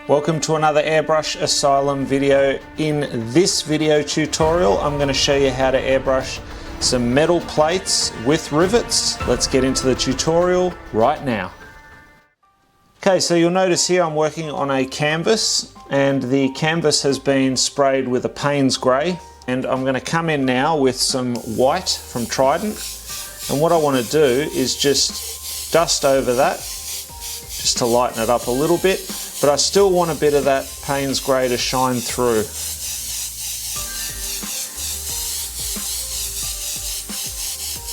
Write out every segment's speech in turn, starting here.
Welcome to another Airbrush Asylum video. In this video tutorial, I'm going to show you how to airbrush some metal plates with rivets. Let's get into the tutorial right now. Okay, so you'll notice here I'm working on a canvas, and the canvas has been sprayed with a Payne's grey, and I'm going to come in now with some white from Trident, and what I want to do is just dust over that just to lighten it up a little bit, but I still want a bit of that Payne's grey to shine through.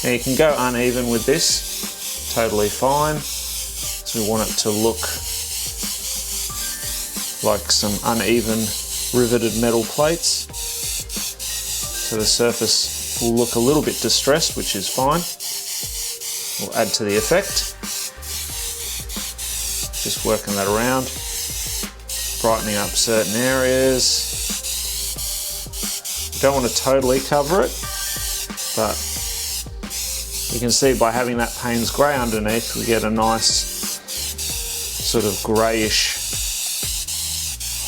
Now you can go uneven with this, totally fine. So we want it to look like some uneven riveted metal plates. So the surface will look a little bit distressed, which is fine. We'll add to the effect. Just working that around, brightening up certain areas. You don't want to totally cover it, but you can see by having that Payne's grey underneath, we get a nice sort of greyish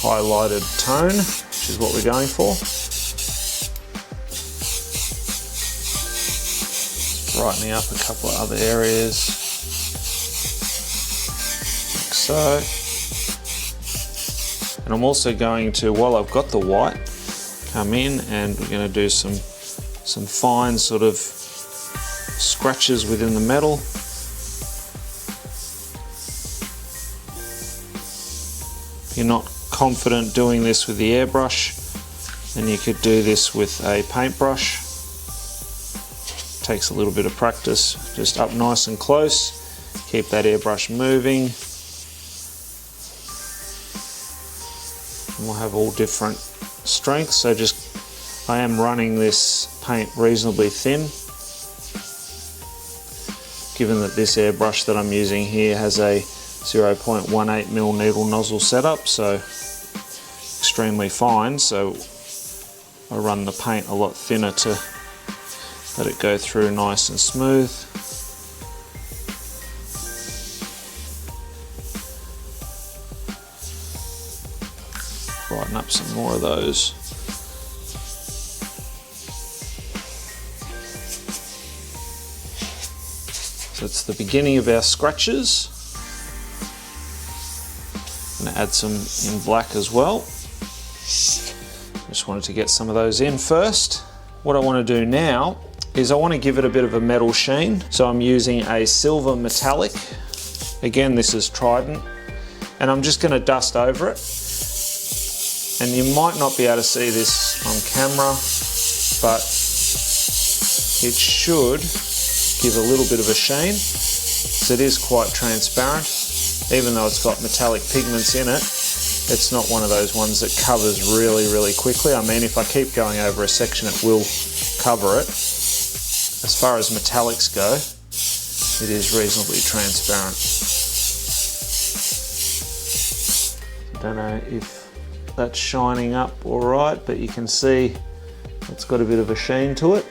highlighted tone, which is what we're going for. Brightening up a couple of other areas, like so. And I'm also going to, while I've got the white, come in and we're going to do some fine sort of scratches within the metal. If you're not confident doing this with the airbrush, then you could do this with a paintbrush. Takes a little bit of practice. Just up nice and close, keep that airbrush moving. And we'll have all different strengths, so I am running this paint reasonably thin, given that this airbrush that I'm using here has a 0.18mm needle nozzle setup, so extremely fine, so I run the paint a lot thinner to let it go through nice and smooth. Brighten up some more of those. So it's the beginning of our scratches. I'm going to add some in black as well. Just wanted to get some of those in first. What I want to do now is I want to give it a bit of a metal sheen. So I'm using a silver metallic. Again, this is Trident. And I'm just going to dust over it. And you might not be able to see this on camera, but it should give a little bit of a sheen. So it is quite transparent. Even though it's got metallic pigments in it, it's not one of those ones that covers really quickly. I mean, if I keep going over a section, it will cover it. As far as metallics go, it is reasonably transparent. I don't know if that's shining up all right, but you can see it's got a bit of a sheen to it.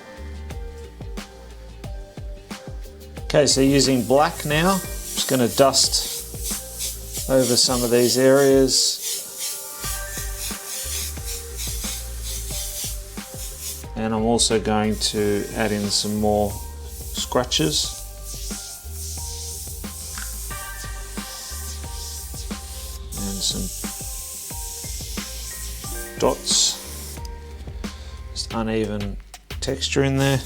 Okay, so using black now, I'm just going to dust over some of these areas. And I'm also going to add in some more scratches. And some dots. Just uneven texture in there.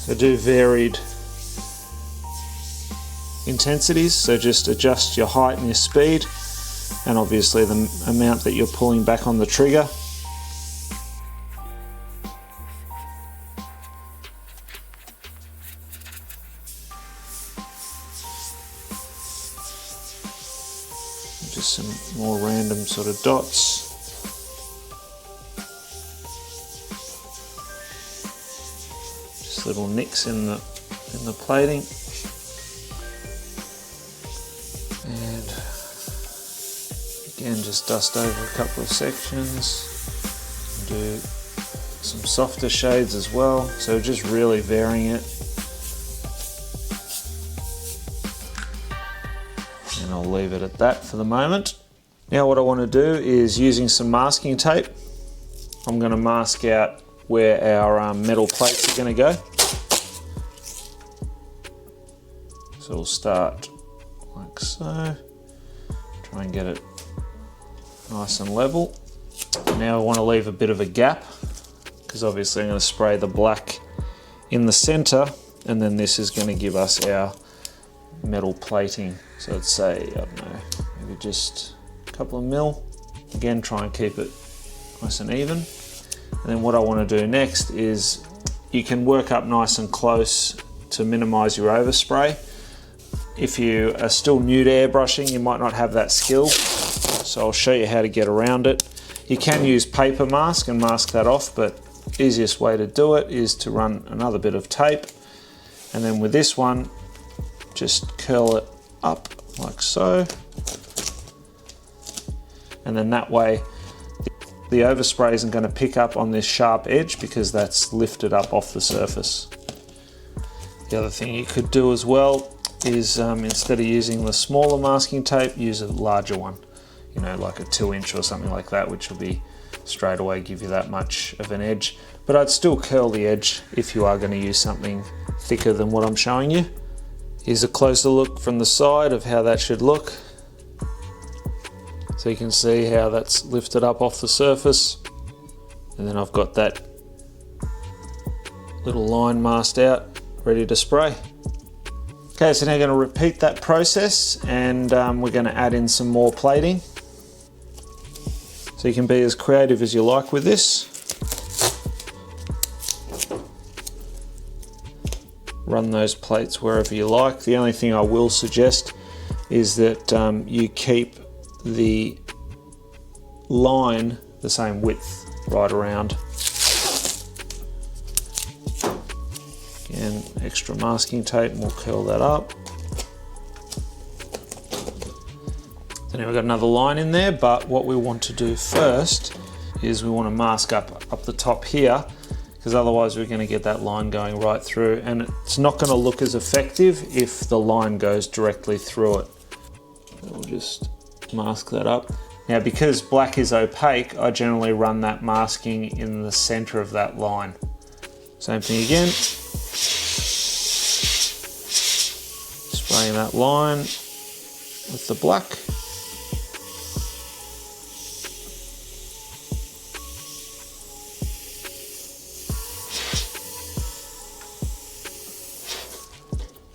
So do varied intensities, so just adjust your height and your speed, and obviously the amount that you're pulling back on the trigger. Just some more random sort of dots. Just little nicks in the plating. And again, just dust over a couple of sections. Do some softer shades as well, so just really varying it. And I'll leave it at that for the moment. Now what I want to do is, using some masking tape, I'm going to mask out where our metal plates are going to go. So we'll start like so, try and get it nice and level. Now I want to leave a bit of a gap, because obviously I'm going to spray the black in the center, and then this is going to give us our metal plating. So let's say, I don't know, maybe just a couple of mil. Again, try and keep it nice and even. And then what I want to do next is, you can work up nice and close to minimize your overspray. If you are still new to airbrushing, you might not have that skill, so I'll show you how to get around it. You can use paper mask and mask that off, but the easiest way to do it is to run another bit of tape, and then with this one, just curl it up like so. And then that way, the overspray isn't going to pick up on this sharp edge, because that's lifted up off the surface. The other thing you could do as well is, instead of using the smaller masking tape, use a larger one. You know, like a 2-inch or something like that, which will be straight away give you that much of an edge. But I'd still curl the edge if you are going to use something thicker than what I'm showing you. Here's a closer look from the side of how that should look. So you can see how that's lifted up off the surface. And then I've got that little line masked out, ready to spray. Okay, so now I'm going to repeat that process, and we're going to add in some more plating. So you can be as creative as you like with this. Run those plates wherever you like. The only thing I will suggest is that you keep the line the same width right around. Again, extra masking tape, and we'll curl that up. So now we've got another line in there, but what we want to do first is we want to mask up the top here, because otherwise we're going to get that line going right through, and it's not going to look as effective if the line goes directly through it. So we'll just mask that up. Now, because black is opaque, I generally run that masking in the center of that line. Same thing again. Spraying that line with the black.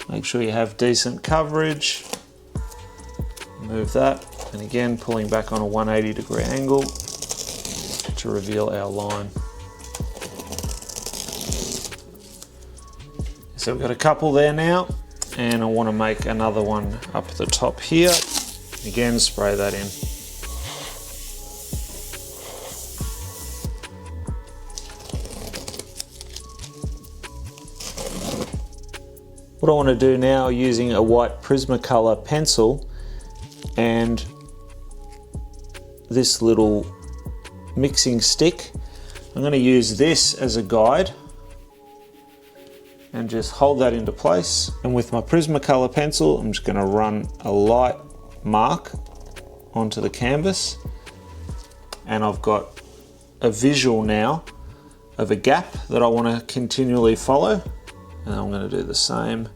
Make sure you have decent coverage. Move that, and again, pulling back on a 180-degree angle to reveal our line. So we've got a couple there now, and I want to make another one up the top here. Again, spray that in. What I want to do now, using a white Prismacolor pencil and this little mixing stick, I'm going to use this as a guide and just hold that into place. And with my Prismacolor pencil, I'm just going to run a light mark onto the canvas, and I've got a visual now of a gap that I want to continually follow. And I'm going to do the same,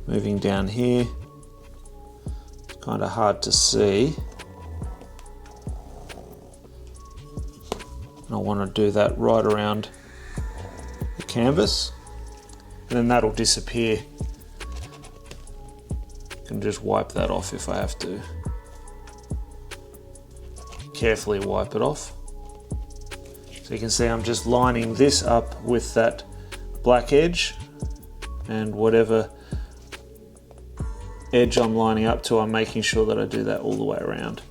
moving down here. It's kind of hard to see. And I want to do that right around the canvas, and then that'll disappear. I can just wipe that off if I have to. Carefully wipe it off. So you can see I'm just lining this up with that black edge, and whatever edge I'm lining up to, I'm making sure that I do that all the way around.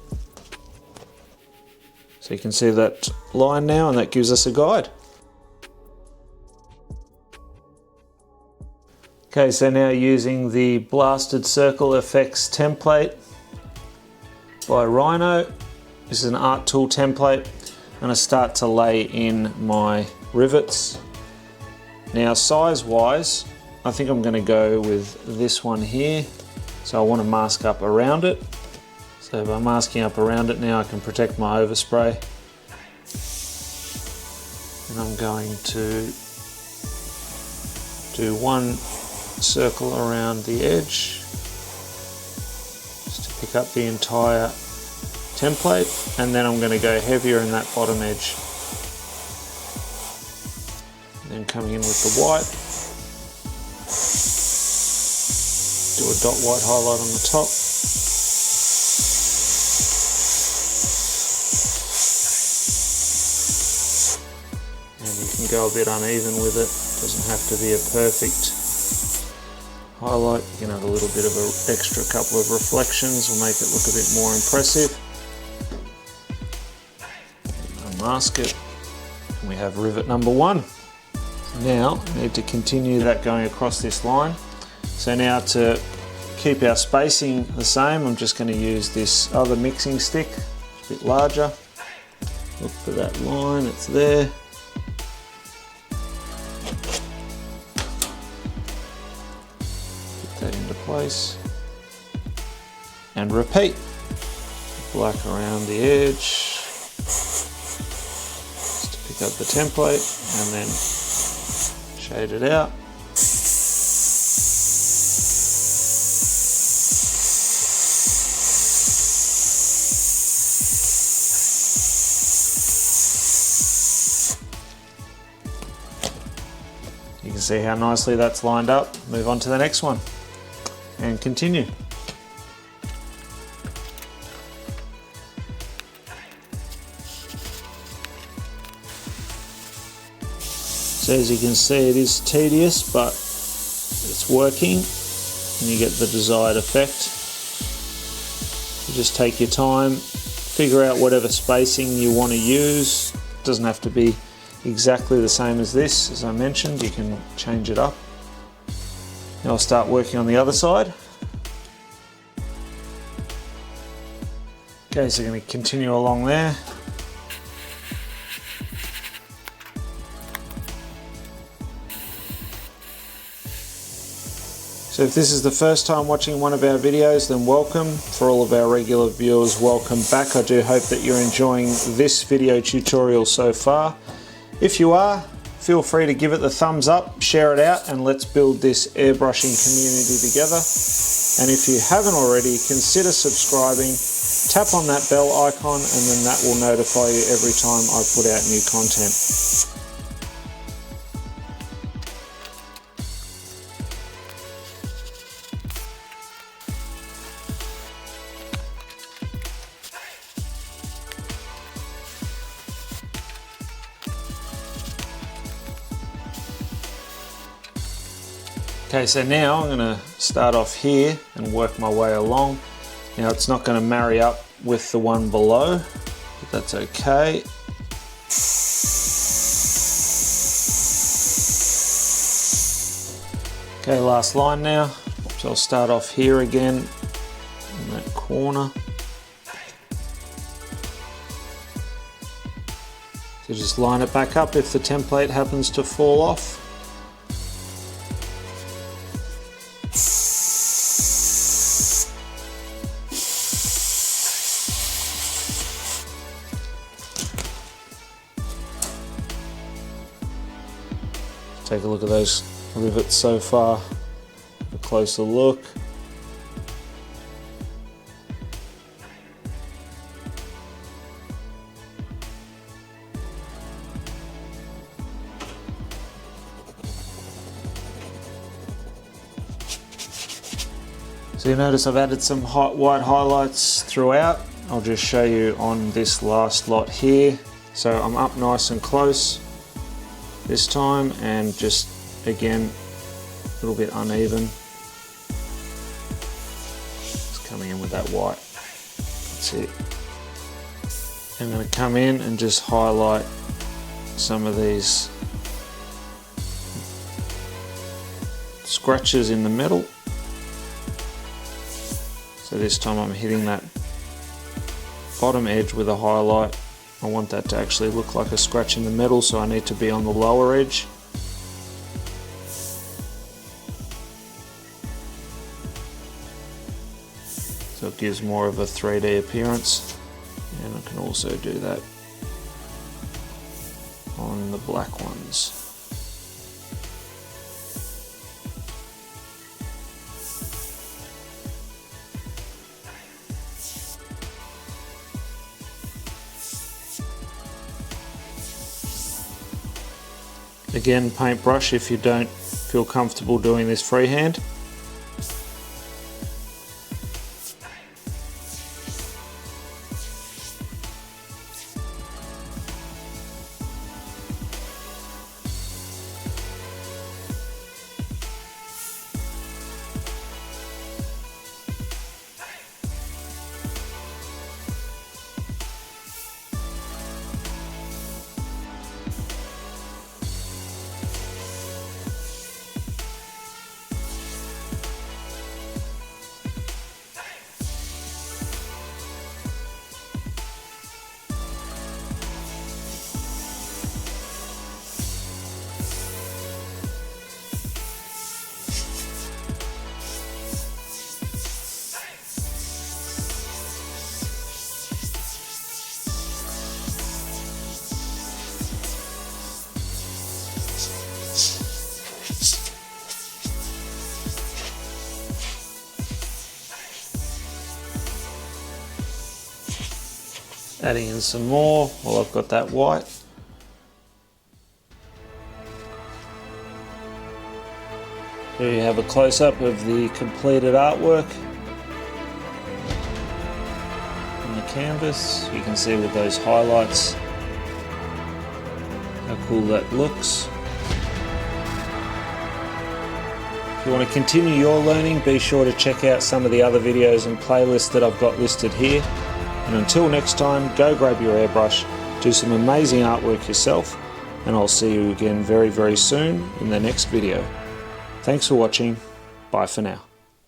So you can see that line now, and that gives us a guide. Okay, so now using the Blasted Circle Effects template by Rhino. This is an art tool template. I'm going to start to lay in my rivets. Now size wise, I think I'm going to go with this one here. So I want to mask up around it. So by masking up around it now I can protect my overspray. And I'm going to do one circle around the edge just to pick up the entire template, and then I'm going to go heavier in that bottom edge. Then coming in with the white, do a dot white highlight on the top. And you can go a bit uneven with it, doesn't have to be a perfect highlight. You can have a little bit of an extra couple of reflections, will make it look a bit more impressive. Unmask it, and we have rivet number 1. Now I need to continue that going across this line. So now to keep our spacing the same, I'm just going to use this other mixing stick, a bit larger. Look for that line, it's there. That into place and repeat. Black around the edge just to pick up the template and then shade it out. You can see how nicely that's lined up. Move on to the next one and continue. So as you can see, it is tedious, but it's working and you get the desired effect. You just take your time, figure out whatever spacing you want to use. It doesn't have to be exactly the same as this, as I mentioned, you can change it up. Now I'll start working on the other side. Okay, so I'm going to continue along there. So if this is the first time watching one of our videos, then welcome. For all of our regular viewers, welcome back. I do hope that you're enjoying this video tutorial so far. If you are, feel free to give it the thumbs up, share it out, and let's build this airbrushing community together. And if you haven't already, consider subscribing, tap on that bell icon, and then that will notify you every time I put out new content. Okay, so now I'm going to start off here and work my way along. Now it's not going to marry up with the one below, but that's okay. Okay, last line now. So I'll start off here again in that corner. So just line it back up if the template happens to fall off. Take a look at those rivets so far, a closer look. So you notice I've added some white highlights throughout. I'll just show you on this last lot here. So I'm up nice and close this time, and just again a little bit uneven. Just coming in with that white. That's it. I'm going to come in and just highlight some of these scratches in the metal. So this time I'm hitting that bottom edge with a highlight. I want that to actually look like a scratch in the metal, so I need to be on the lower edge. So it gives more of a 3D appearance. And I can also do that on the black ones. Again, paintbrush if you don't feel comfortable doing this freehand. Adding in some more while I've got that white. Here you have a close-up of the completed artwork on the canvas. You can see with those highlights how cool that looks. If you want to continue your learning, be sure to check out some of the other videos and playlists that I've got listed here. And until next time, go grab your airbrush, do some amazing artwork yourself, and I'll see you again very, very soon in the next video. Thanks for watching. Bye for now.